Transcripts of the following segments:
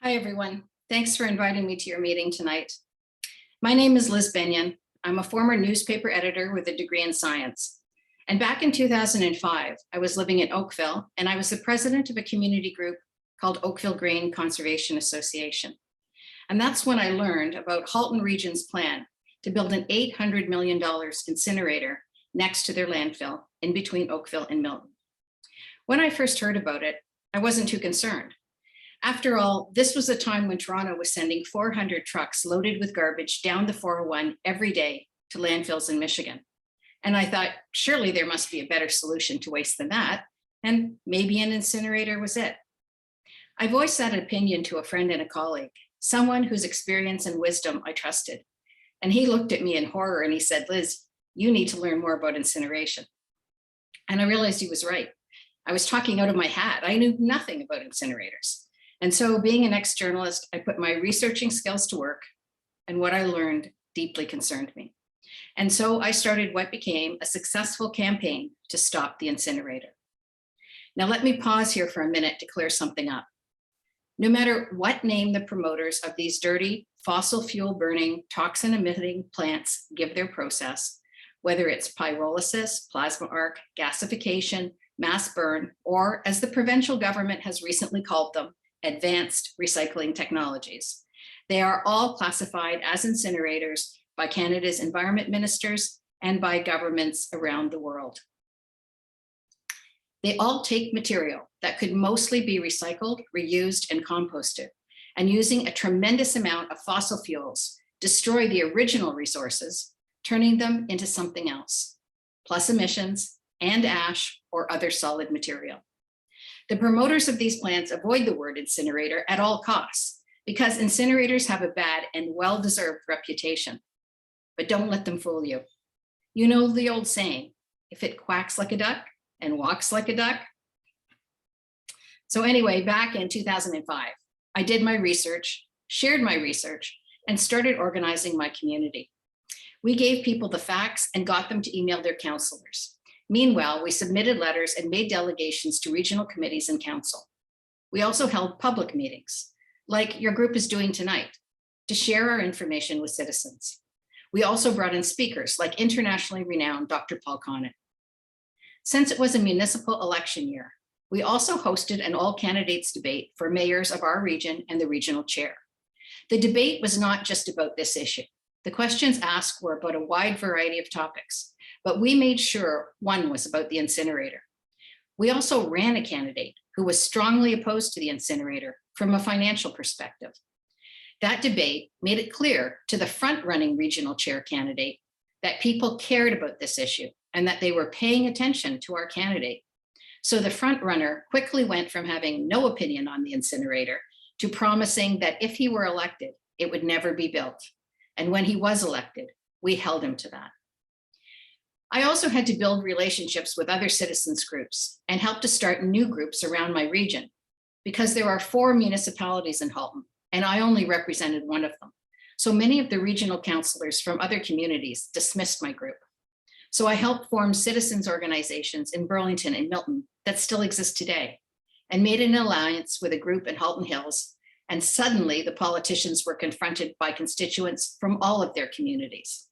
Hi, everyone. Thanks for inviting me to your meeting tonight. My name is Liz Benyon. I'm a former newspaper editor with a degree in science. And back in 2005, I was living in Oakville, and I was the president of a community group called Oakville Green Conservation Association. And that's when I learned about Halton Region's plan to build an $800 million incinerator next to their landfill in between Oakville and Milton. When I first heard about it, I wasn't too concerned. After all, this was a time when Toronto was sending 400 trucks loaded with garbage down the 401 every day to landfills in Michigan. And I thought, surely there must be a better solution to waste than that, and maybe an incinerator was it. I voiced that opinion to a friend and a colleague, someone whose experience and wisdom I trusted. And he looked at me in horror and he said, Liz, you need to learn more about incineration. And I realized he was right. I was talking out of my hat. I knew nothing about incinerators. And so being an ex-journalist, I put my researching skills to work, and what I learned deeply concerned me. And so I started what became a successful campaign to stop the incinerator. Now let me pause here for a minute to clear something up. No matter what name the promoters of these dirty, fossil fuel burning, toxin emitting plants give their process, whether it's pyrolysis, plasma arc, gasification, mass burn, or as the provincial government has recently called them, advanced recycling technologies. They are all classified as incinerators by Canada's environment ministers and by governments around the world. They all take material that could mostly be recycled, reused, and composted, and using a tremendous amount of fossil fuels, destroy the original resources, turning them into something else, plus emissions and ash or other solid material. The promoters of these plants avoid the word incinerator at all costs because incinerators have a bad and well-deserved reputation. But don't let them fool you. You know the old saying, if it quacks like a duck and walks like a duck. So anyway, back in 2005, I did my research, shared my research, and started organizing my community. We gave people the facts and got them to email their counselors. Meanwhile, we submitted letters and made delegations to regional committees and council. We also held public meetings, like your group is doing tonight, to share our information with citizens. We also brought in speakers like internationally renowned Dr. Paul Conant. Since it was a municipal election year, we also hosted an all candidates debate for mayors of our region and the regional chair. The debate was not just about this issue. The questions asked were about a wide variety of topics, but we made sure one was about the incinerator. We also ran a candidate who was strongly opposed to the incinerator from a financial perspective. That debate made it clear to the front-running regional chair candidate that people cared about this issue and that they were paying attention to our candidate. So the front runner quickly went from having no opinion on the incinerator to promising that if he were elected, it would never be built. And when he was elected, we held him to that. I also had to build relationships with other citizens groups and help to start new groups around my region because there are 4 municipalities in Halton and I only represented one of them. So many of the regional councillors from other communities dismissed my group. So I helped form citizens organizations in Burlington and Milton that still exist today and made an alliance with a group in Halton Hills. And suddenly the politicians were confronted by constituents from all of their communities.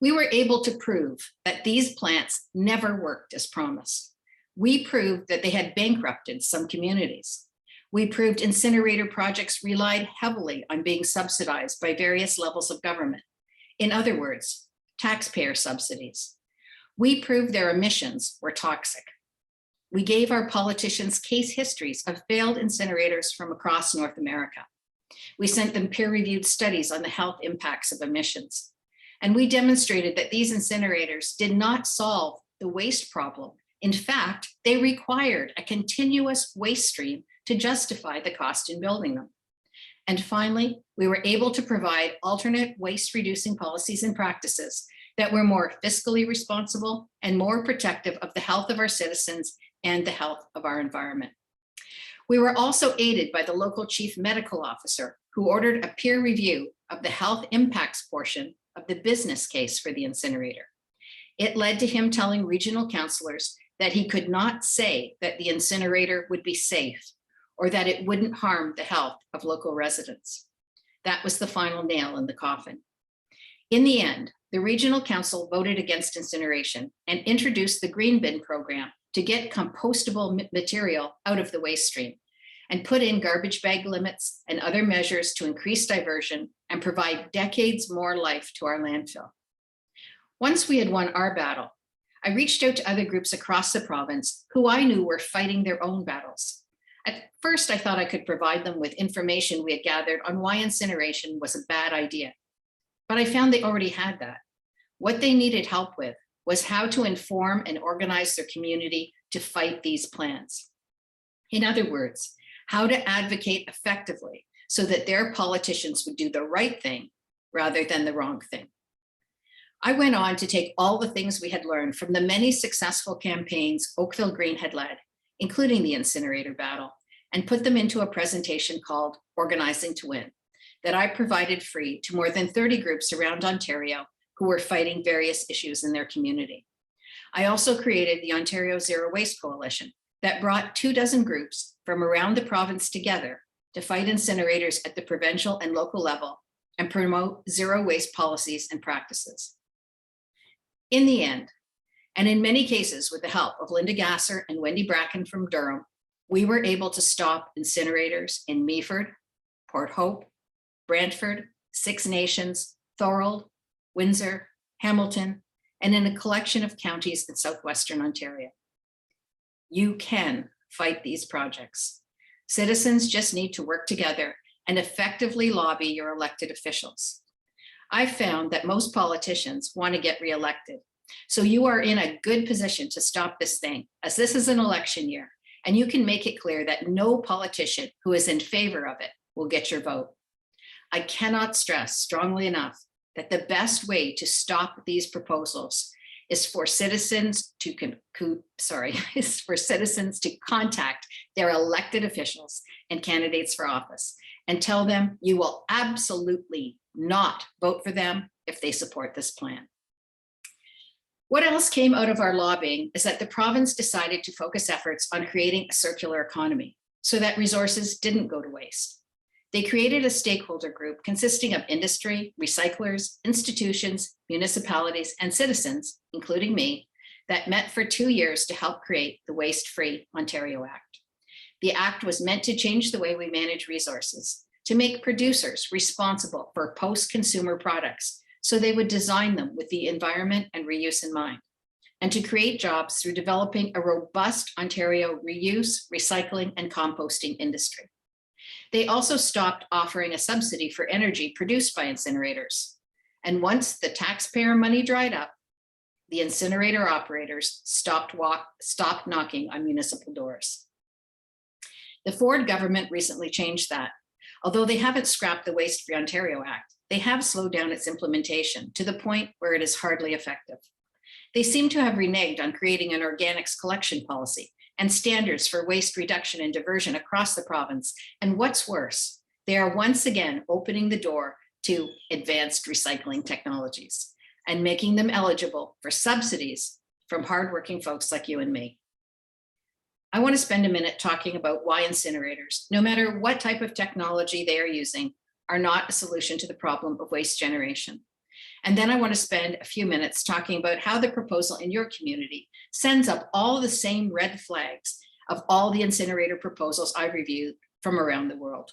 We were able to prove that these plants never worked as promised. We proved that they had bankrupted some communities. We proved incinerator projects relied heavily on being subsidized by various levels of government. In other words, taxpayer subsidies. We proved their emissions were toxic. We gave our politicians case histories of failed incinerators from across North America. We sent them peer-reviewed studies on the health impacts of emissions. And we demonstrated that these incinerators did not solve the waste problem. In fact, they required a continuous waste stream to justify the cost in building them. And finally, we were able to provide alternate waste reducing policies and practices that were more fiscally responsible and more protective of the health of our citizens and the health of our environment. We were also aided by the local chief medical officer who ordered a peer review of the health impacts portion of the business case for the incinerator. It led to him telling regional councillors that he could not say that the incinerator would be safe or that it wouldn't harm the health of local residents. That was the final nail in the coffin. In the end, the regional council voted against incineration and introduced the green bin program to get compostable material out of the waste stream, and put in garbage bag limits and other measures to increase diversion and provide decades more life to our landfill. Once we had won our battle, I reached out to other groups across the province who I knew were fighting their own battles. At first, I thought I could provide them with information we had gathered on why incineration was a bad idea, but I found they already had that. What they needed help with was how to inform and organize their community to fight these plans. In other words, how to advocate effectively so that their politicians would do the right thing rather than the wrong thing. I went on to take all the things we had learned from the many successful campaigns Oakville Green had led, including the incinerator battle, and put them into a presentation called Organizing to Win, that I provided free to more than 30 groups around Ontario who were fighting various issues in their community. I also created the Ontario Zero Waste Coalition that brought 24 groups from around the province together to fight incinerators at the provincial and local level and promote zero waste policies and practices. In the end, and in many cases with the help of Linda Gasser and Wendy Bracken from Durham, we were able to stop incinerators in Meaford, Port Hope, Brantford, Six Nations, Thorold, Windsor, Hamilton, and in a collection of counties in southwestern Ontario. You can fight these projects. Citizens just need to work together and effectively lobby your elected officials. I've found that most politicians want to get reelected, so you are in a good position to stop this thing, as this is an election year, and you can make it clear that no politician who is in favor of it will get your vote. I cannot stress strongly enough that the best way to stop these proposals is for citizens to contact their elected officials and candidates for office and tell them you will absolutely not vote for them if they support this plan. What else came out of our lobbying is that the province decided to focus efforts on creating a circular economy so that resources didn't go to waste. They created a stakeholder group consisting of industry, recyclers, institutions, municipalities, and citizens, including me, that met for 2 years to help create the Waste-Free Ontario Act. The act was meant to change the way we manage resources, to make producers responsible for post-consumer products so they would design them with the environment and reuse in mind, and to create jobs through developing a robust Ontario reuse, recycling, and composting industry. They also stopped offering a subsidy for energy produced by incinerators. And once the taxpayer money dried up, the incinerator operators stopped knocking on municipal doors. The Ford government recently changed that. Although they haven't scrapped the Waste-Free Ontario Act, they have slowed down its implementation to the point where it is hardly effective. They seem to have reneged on creating an organics collection policy and standards for waste reduction and diversion across the province. And what's worse, they are once again opening the door to advanced recycling technologies and making them eligible for subsidies from hardworking folks like you and me. I want to spend a minute talking about why incinerators, no matter what type of technology they are using, are not a solution to the problem of waste generation. And then I want to spend a few minutes talking about how the proposal in your community sends up all the same red flags of all the incinerator proposals I reviewed from around the world.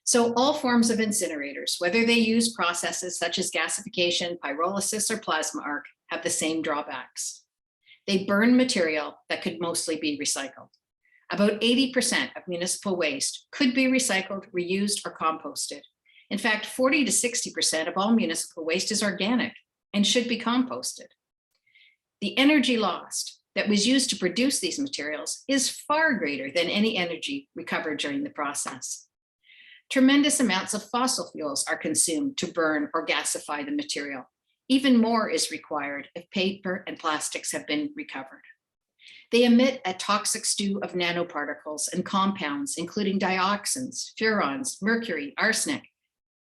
So all forms of incinerators, whether they use processes such as gasification, pyrolysis, or plasma arc, have the same drawbacks. They burn material that could mostly be recycled. About 80% of municipal waste could be recycled, reused, or composted. In fact, 40 to 60% of all municipal waste is organic and should be composted. The energy lost that was used to produce these materials is far greater than any energy recovered during the process. Tremendous amounts of fossil fuels are consumed to burn or gasify the material. Even more is required if paper and plastics have been recovered. They emit a toxic stew of nanoparticles and compounds, including dioxins, furans, mercury, arsenic,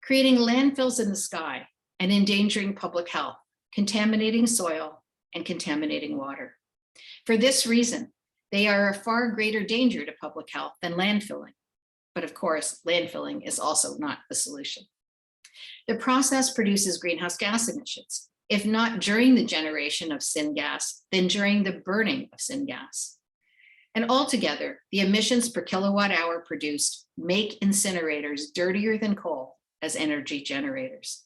creating landfills in the sky and endangering public health, contaminating soil and contaminating water. For this reason, They are a far greater danger to public health than landfilling. But of course, landfilling is also not the solution. The process produces greenhouse gas emissions, if not during the generation of syngas, then during the burning of syngas. And altogether, the emissions per kilowatt hour produced make incinerators dirtier than coal as energy generators.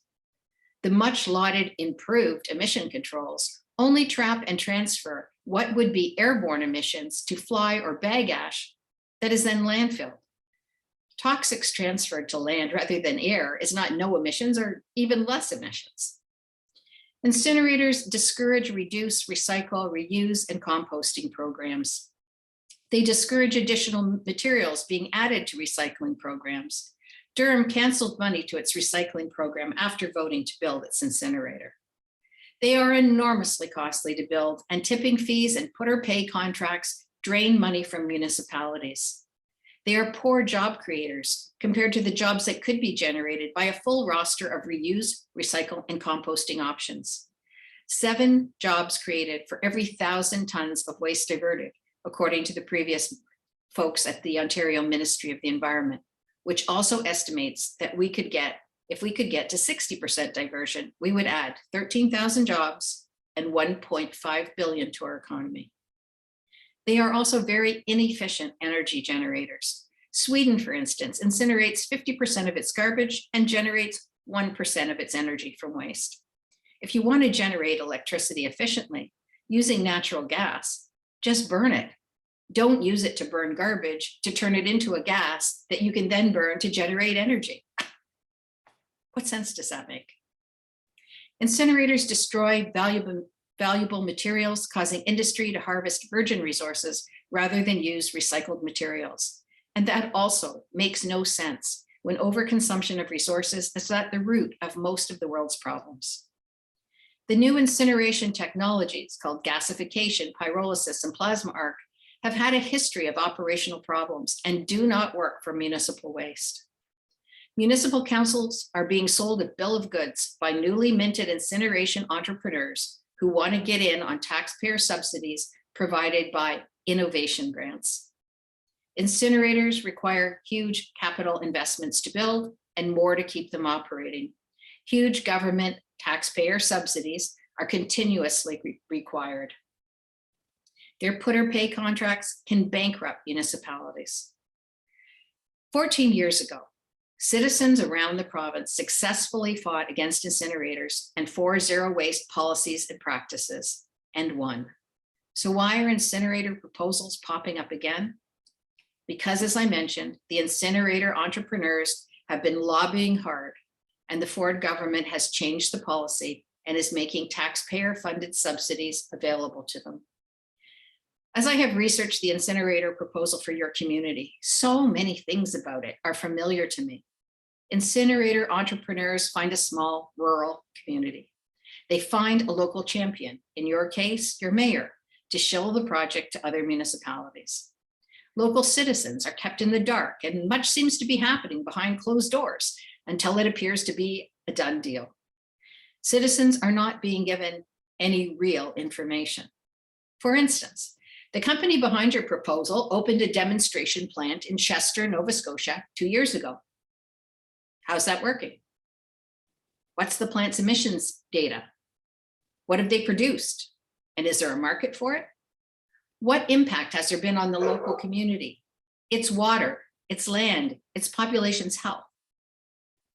The much lauded improved emission controls only trap and transfer what would be airborne emissions to fly or bag ash that is then landfilled. Toxics transferred to land rather than air is not no emissions or even less emissions. Incinerators discourage, reduce, recycle, reuse, and composting programs. They discourage additional materials being added to recycling programs. Durham canceled money to its recycling program after voting to build its incinerator. They are enormously costly to build, and tipping fees and put-or-pay contracts drain money from municipalities. They are poor job creators compared to the jobs that could be generated by a full roster of reuse, recycle, and composting options. 7 jobs created for every 1,000 tons of waste diverted, according to the previous folks at the Ontario Ministry of the Environment, which also estimates that if we could get to 60% diversion, we would add 13,000 jobs and 1.5 billion to our economy. They are also very inefficient energy generators. Sweden, for instance, incinerates 50% of its garbage and generates 1% of its energy from waste. If you want to generate electricity efficiently using natural gas, just burn it. Don't use it to burn garbage to turn it into a gas that you can then burn to generate energy. What sense does that make? Incinerators destroy valuable materials, causing industry to harvest virgin resources rather than use recycled materials. And that also makes no sense when overconsumption of resources is at the root of most of the world's problems. The new incineration technologies called gasification, pyrolysis, and plasma arc have had a history of operational problems and do not work for municipal waste. Municipal councils are being sold a bill of goods by newly minted incineration entrepreneurs who want to get in on taxpayer subsidies provided by innovation grants. Incinerators require huge capital investments to build and more to keep them operating. Huge government taxpayer subsidies are continuously required. Their put-or-pay contracts can bankrupt municipalities. 14 years ago, citizens around the province successfully fought against incinerators and for zero waste policies and practices and won. So why are incinerator proposals popping up again? Because, as I mentioned, the incinerator entrepreneurs have been lobbying hard, and the Ford government has changed the policy and is making taxpayer-funded subsidies available to them. As I have researched the incinerator proposal for your community, so many things about it are familiar to me. Incinerator entrepreneurs find a small rural community. They find a local champion, in your case, your mayor, to show the project to other municipalities. Local citizens are kept in the dark, and much seems to be happening behind closed doors until it appears to be a done deal. Citizens are not being given any real information. For instance, the company behind your proposal opened a demonstration plant in Chester, Nova Scotia 2 years ago. How's that working? What's the plant's emissions data? What have they produced? And is there a market for it? What impact has there been on the local community, its water, its land, its population's health?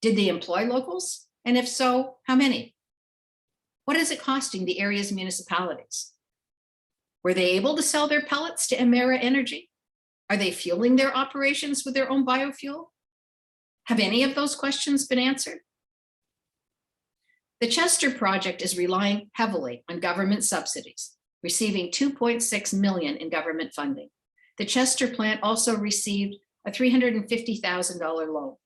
Did they employ locals? And if so, how many? What is it costing the area's municipalities? Were they able to sell their pellets to Emera Energy? Are they fueling their operations with their own biofuel? Have any of those questions been answered? The Chester project is relying heavily on government subsidies, receiving $2.6 million in government funding. The Chester plant also received a $350,000 loan.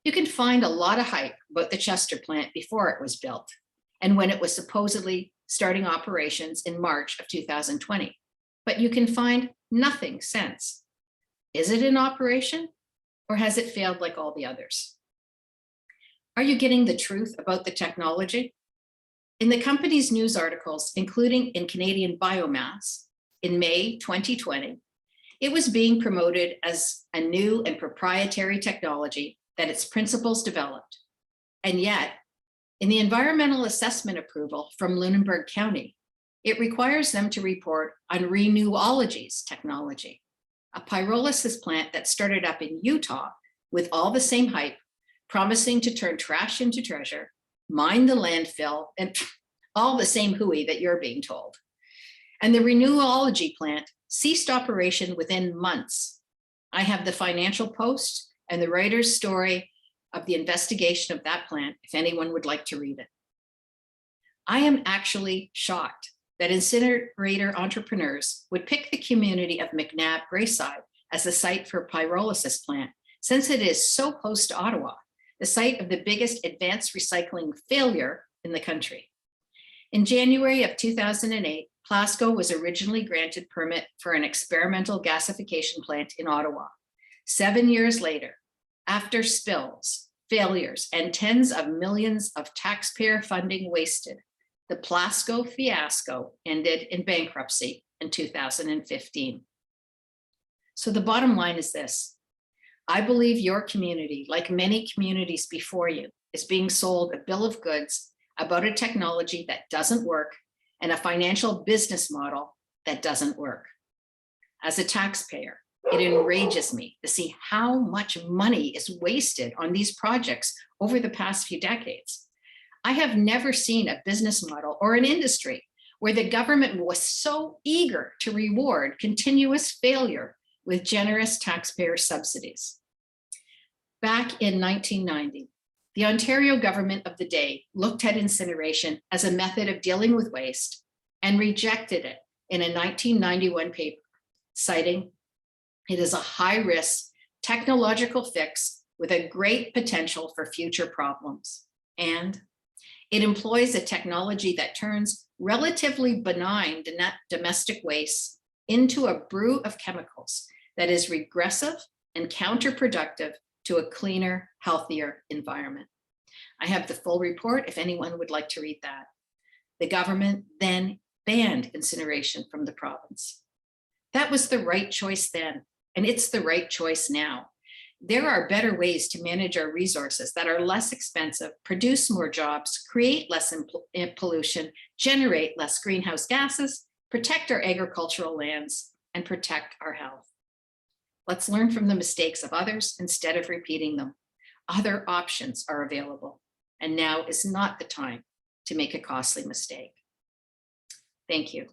You can find a lot of hype about the Chester plant before it was built and when it was supposedly starting operations in March of 2020, but you can find nothing since. Is it in operation, or has it failed like all the others? Are you getting the truth about the technology? In the company's news articles, including in Canadian Biomass, in May 2020, it was being promoted as a new and proprietary technology that its principals developed. And yet, in the environmental assessment approval from Lunenburg County, it requires them to report on Renewology's technology, a pyrolysis plant that started up in Utah with all the same hype, promising to turn trash into treasure, mine the landfill, and all the same hooey that you're being told. And the Renewology plant ceased operation within months. I have the financial post and the writer's story of the investigation of that plant, if anyone would like to read it. I am actually shocked that incinerator entrepreneurs would pick the community of McNab, Breaside as a site for a pyrolysis plant, since it is so close to Ottawa, the site of the biggest advanced recycling failure in the country. In January of 2008, Plasco was originally granted permit for an experimental gasification plant in Ottawa. 7 years later, after spills, failures, and tens of millions of taxpayer funding wasted, the Plasco fiasco ended in bankruptcy in 2015. So the bottom line is this: I believe your community, like many communities before you, is being sold a bill of goods about a technology that doesn't work and a financial business model that doesn't work. As a taxpayer, it enrages me to see how much money is wasted on these projects over the past few decades. I have never seen a business model or an industry where the government was so eager to reward continuous failure with generous taxpayer subsidies. Back in 1990, the Ontario government of the day looked at incineration as a method of dealing with waste and rejected it in a 1991 paper, citing it is a high-risk technological fix with a great potential for future problems. And it employs a technology that turns relatively benign domestic waste into a brew of chemicals that is regressive and counterproductive to a cleaner, healthier environment. I have the full report if anyone would like to read that. The government then banned incineration from the province. That was the right choice then, and it's the right choice now. There are better ways to manage our resources that are less expensive, produce more jobs, create less pollution, generate less greenhouse gases, protect our agricultural lands, and protect our health. Let's learn from the mistakes of others instead of repeating them. Other options are available, and now is not the time to make a costly mistake. Thank you.